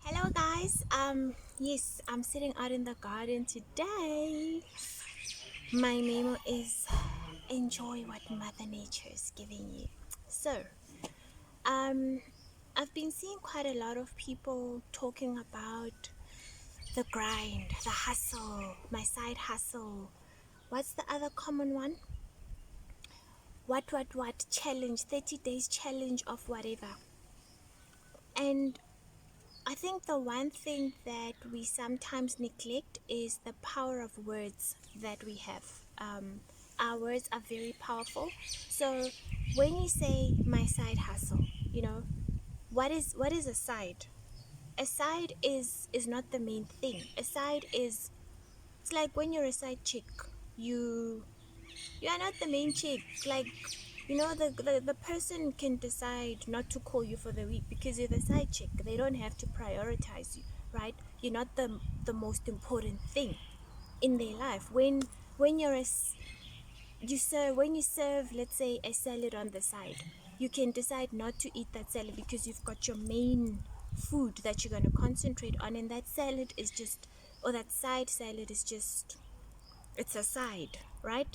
Hello guys. Yes, I'm sitting out in the garden today. My memo is enjoy what Mother Nature is giving you. So, um I've been seeing quite a lot of people talking about the grind, the hustle, my side hustle. What's the other common one? What challenge, 30 days challenge of whatever. And I think the one thing that we sometimes neglect is the power of words that we have. Our words are very powerful. So when you say my side hustle, you know, what is a side? A side is not the main thing. A side is, it's like when you're a side chick, you you are not the main chick. Like, the person can decide not to call you for the week because you're the side chick. They don't have to prioritize you, right? You're not the most important thing in their life. When you're when you serve, let's say, a salad on the side, you can decide not to eat that salad because you've got your main food that you're going to concentrate on, and that salad is just, or that side salad is just, it's a side, right?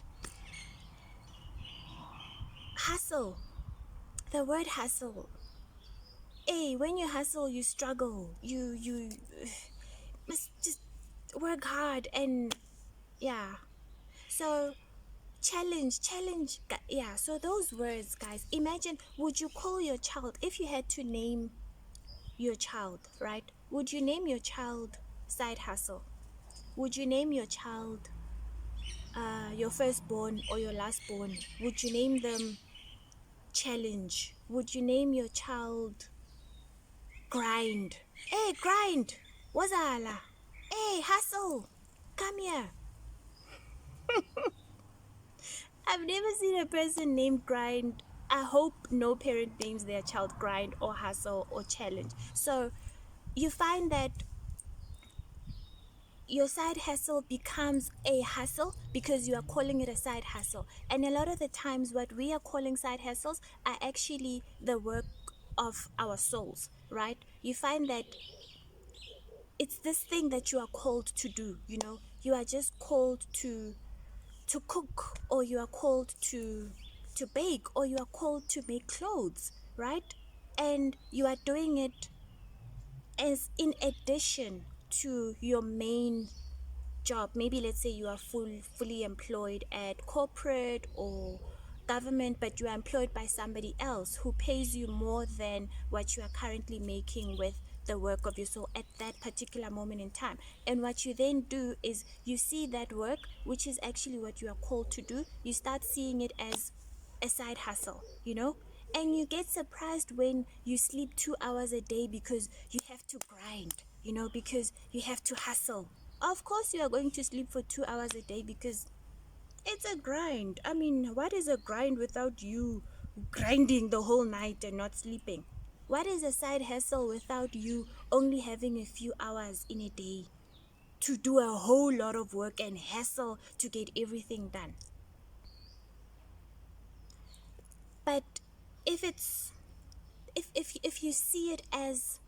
Hustle. The word hustle. Hey, when you hustle, you struggle. You must just work hard, and yeah. So yeah. So those words, guys. Imagine, would you call your child, if you had to name your child, right? Would you name your child side hustle? Would you name your child your firstborn or your lastborn? Would you name them challenge? Would you name your child grind? Hey, grind! Wazala! Hey, hustle! Come here! I've never seen a person named grind. I hope no parent names their child grind or hustle or challenge. So you find that your side hustle becomes a hustle because you are calling it a side hustle. And a lot of the times, what we are calling side hustles are actually the work of our souls, right? You find that it's this thing that you are called to do. You are just called to cook, or you are called to bake, or you are called to make clothes, right? And you are doing it as in addition to your main job. Maybe let's say you are fully employed at corporate or government, but you are employed by somebody else who pays you more than what you are currently making with the work of your soul at that particular moment in time. And what you then do is you see that work, which is actually what you are called to do, you start seeing it as a side hustle. And you get surprised when you sleep 2 hours a day because you have to grind, because you have to hustle. Of course, you are going to sleep for 2 hours a day because it's a grind. I mean, what is a grind without you grinding the whole night and not sleeping? What is a side hustle without you only having a few hours in a day to do a whole lot of work and hustle to get everything done? But if it's if you see it as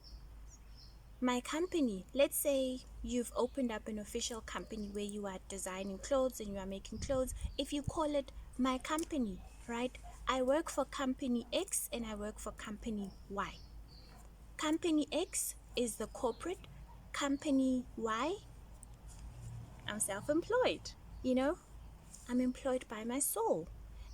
my company, let's say you've opened up an official company where you are designing clothes and you are making clothes. If you call it my company, right? I work for company X and I work for company Y. Company X is the corporate. Company Y, I'm self-employed. you know I'm employed by my soul.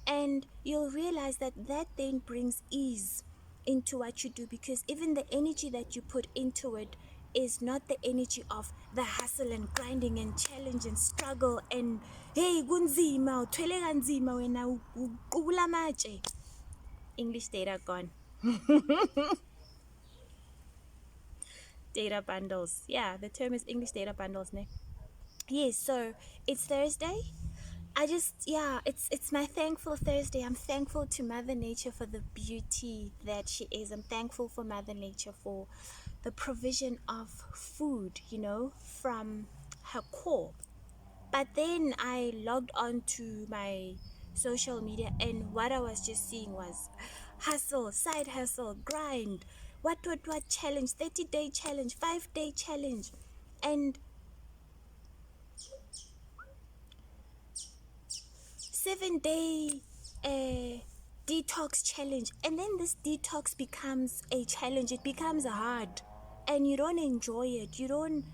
And you'll realize that that then brings ease into what you do, because even the energy that you put into it is not the energy of the hustle and grinding and challenge and struggle and hey kunzima uthwele kanzima wena uqubula amatshe. English data gone. Data bundles. Yeah, the term is English data bundles, ne? Yes, so it's Thursday. Yeah, it's my thankful Thursday. I'm thankful to Mother Nature for the beauty that she is. I'm thankful for Mother Nature for the provision of food, from her core. But then I logged on to my social media, and what I was just seeing was hustle, side hustle, grind. what challenge, 30-day challenge, 5-day challenge, and 7-day detox challenge. And then this detox becomes a challenge, it becomes hard, and you don't enjoy it. You don't,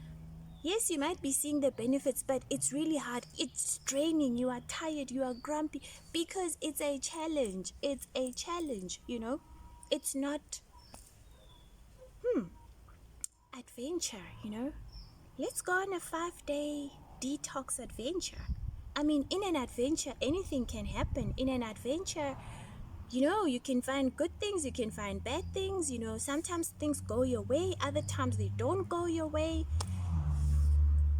yes, you might be seeing the benefits, but it's really hard, it's draining, you are tired, you are grumpy, because it's a challenge. It's a challenge, you know. It's not adventure, you know. Let's go on a 5-day detox adventure. I mean, in an adventure, anything can happen. In an adventure, you know, you can find good things, you can find bad things, you know. Sometimes things go your way, other times they don't go your way.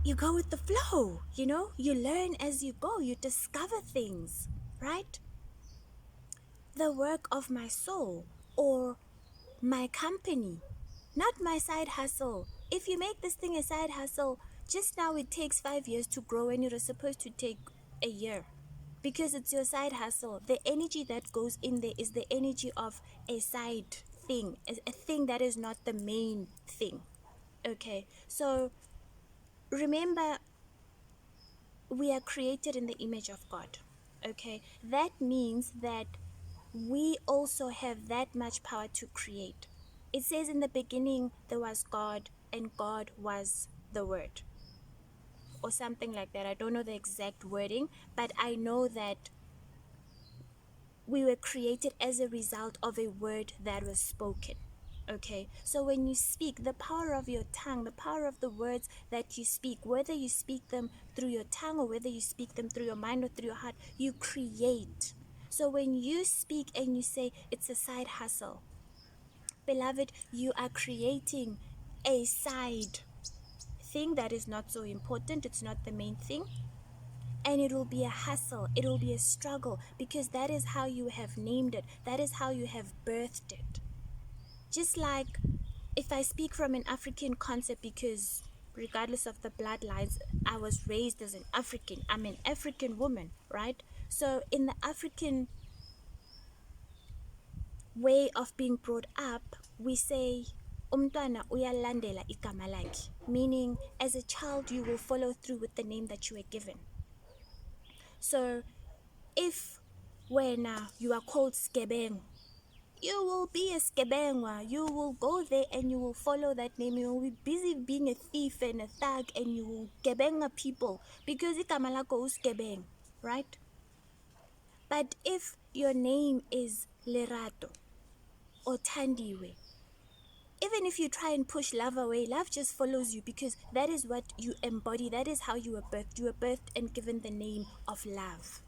You go with the flow, you know. You learn as you go, you discover things, right? The work of my soul, or my company, not my side hustle. If you make this thing a side hustle, just now it takes 5 years to grow and it was supposed to take a year, because it's your side hustle. The energy that goes in there is the energy of a side thing, a thing that is not the main thing. Okay, so remember, we are created in the image of God. Okay, that means that we also have that much power to create. It says in the beginning there was God, and God was the Word, or something like that. I don't know the exact wording, but I know that we were created as a result of a word that was spoken. Okay, so when you speak, the power of your tongue, the power of the words that you speak, whether you speak them through your tongue or whether you speak them through your mind or through your heart, you create. So when you speak and you say it's a side hustle, beloved, you are creating a side thing that is not so important. It's not the main thing. And it will be a hustle, it will be a struggle, because that is how you have named it, that is how you have birthed it. Just like, if I speak from an African concept, because regardless of the bloodlines, I was raised as an African, I'm an African woman, right? So in the African way of being brought up, we say umntwana uyalandela igama lakhe, meaning as a child you will follow through with the name that you were given. So if when you are called Skebeng, you will be a Skebengwa. You will go there and you will follow that name. You will be busy being a thief and a thug, and you will Gebenga people because igama lakho uSkebeng, right? But if your name is Lerato or Tandiwe, even if you try and push love away, love just follows you, because that is what you embody. That is how you were birthed. You were birthed and given the name of love.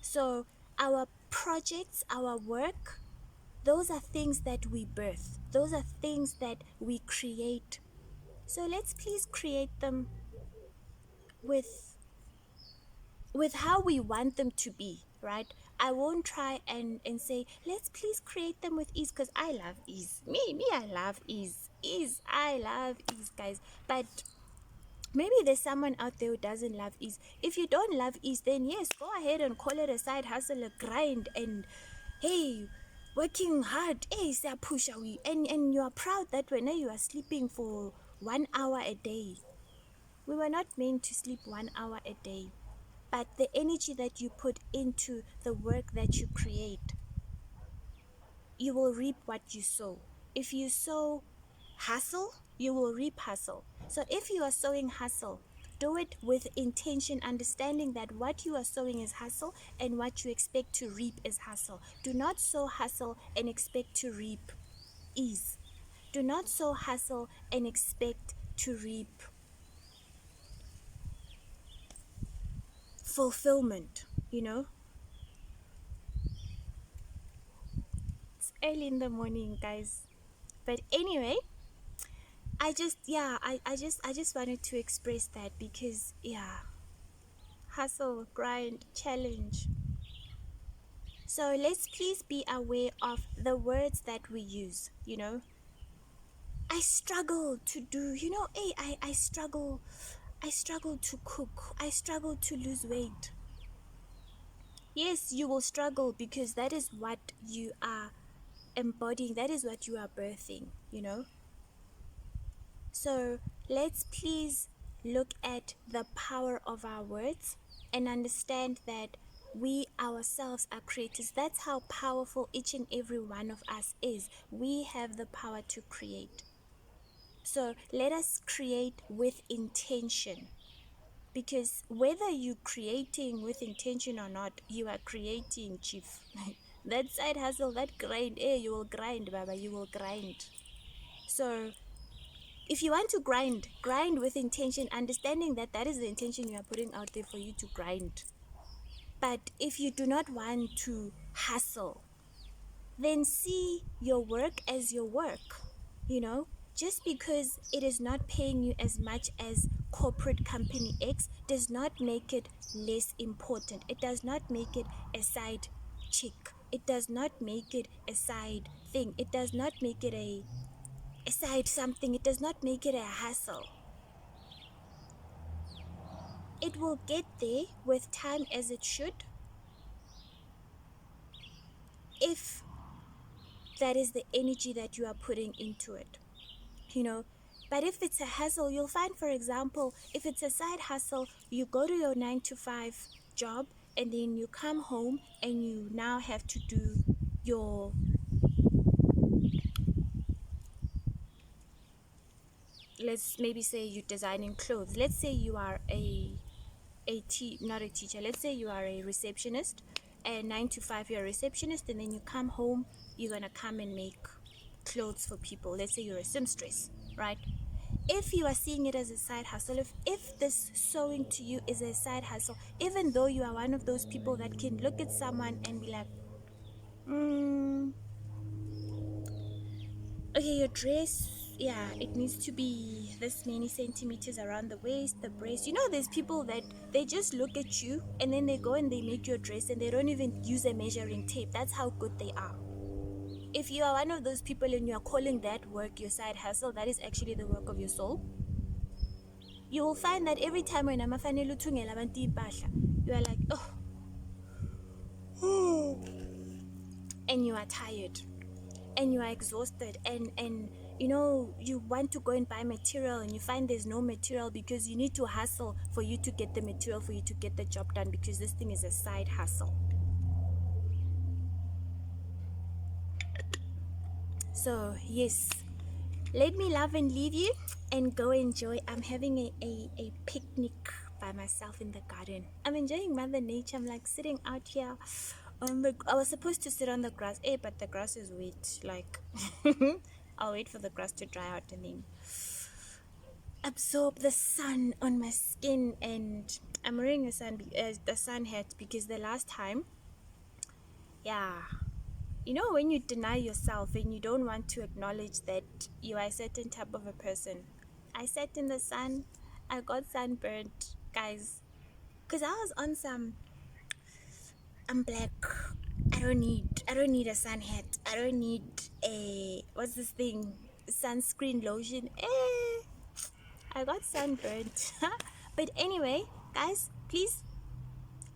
So our projects, our work, those are things that we birth. Those are things that we create. So let's please create them with how we want them to be, right? I won't try and say, let's please create them with ease, because I love ease. I love ease. I love ease, guys. But maybe there's someone out there who doesn't love ease. If you don't love ease, then yes, go ahead and call it a side hustle, a grind, and hey, working hard, hey, push away. And you are proud that when you are sleeping for 1 hour a day. We were not meant to sleep 1 hour a day. But the energy that you put into the work that you create, you will reap what you sow. If you sow hustle, you will reap hustle. So if you are sowing hustle, do it with intention, understanding that what you are sowing is hustle and what you expect to reap is hustle. Do not sow hustle and expect to reap ease. Do not sow hustle and expect to reap fulfillment, you know. It's early in the morning, guys. But anyway, I just wanted to express that, because hustle, grind, challenge. So let's please be aware of the words that we use, you know. I struggle to do, you know, hey, I struggle to cook. I struggle to lose weight. Yes, you will struggle, because that is what you are embodying, that is what you are birthing, you know. So let's please look at the power of our words and understand that we ourselves are creators. That's how powerful each and every one of us is. We have the power to create. So let us create with intention, because whether you're creating with intention or not, you are creating, chief. That side hustle, that grind, you will grind, baba, you will grind. So if you want to grind with intention, understanding that that is the intention you are putting out there for you to grind. But if you do not want to hustle, then see your work as your work. You know, just because it is not paying you as much as corporate company X does not make it less important. It does not make it a side chick. It does not make it a side thing. It does not make it a side something. It does not make it a hassle. It will get there with time, as it should, if that is the energy that you are putting into it, you know. But if it's a hustle, you'll find, for example, if it's a side hustle, you go to your 9 to 5 job and then you come home and you now have to do your, let's maybe say you're designing clothes. Let's say you are not a teacher, let's say you are a receptionist, and 9 to 5 you're a receptionist, and then you come home, you're gonna come and make clothes for people. Let's say you're a seamstress, right? If you are seeing it as a side hustle, if this sewing to you is a side hustle, even though you are one of those people that can look at someone and be like, okay, your dress, yeah, it needs to be this many centimeters around the waist, the breast. You know, there's people that they just look at you and then they go and they make your dress and they don't even use a measuring tape. That's how good they are. If you are one of those people and you are calling that work your side hustle, that is actually the work of your soul. You will find that every time when I'm you are like, oh, and you are tired and you are exhausted, and you know, you want to go and buy material and you find there's no material because you need to hustle for you to get the material, for you to get the job done, because this thing is a side hustle. So yes, let me love and leave you and go enjoy. I'm having a picnic by myself in the garden. I'm enjoying Mother Nature. I'm like sitting out here on the, I was supposed to sit on the grass, but the grass is wet. Like I'll wait for the grass to dry out and then absorb the sun on my skin. And I'm wearing the sun hat because the last time, yeah, you know, when you deny yourself and you don't want to acknowledge that you are a certain type of a person. I sat in the sun, I got sunburned, guys, because I was on some, I'm black, I don't need a sun hat, I don't need a, what's this thing, sunscreen lotion. I got sunburned. But anyway, guys, please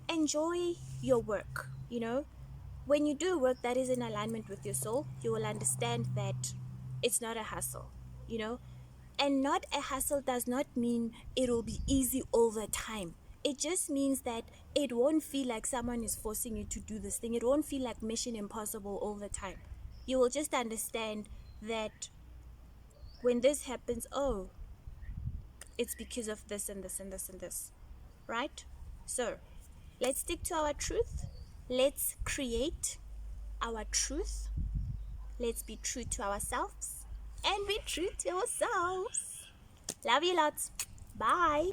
enjoy your work. You know, when you do work that is in alignment with your soul, you will understand that it's not a hustle, you know. And not a hustle does not mean it will be easy all the time. It just means that it won't feel like someone is forcing you to do this thing. It won't feel like Mission Impossible all the time. You will just understand that when this happens, oh, it's because of this and this and this and this, right? So let's stick to our truth. Let's create our truth. Let's be true to ourselves and be true to ourselves. Love you lots. Bye.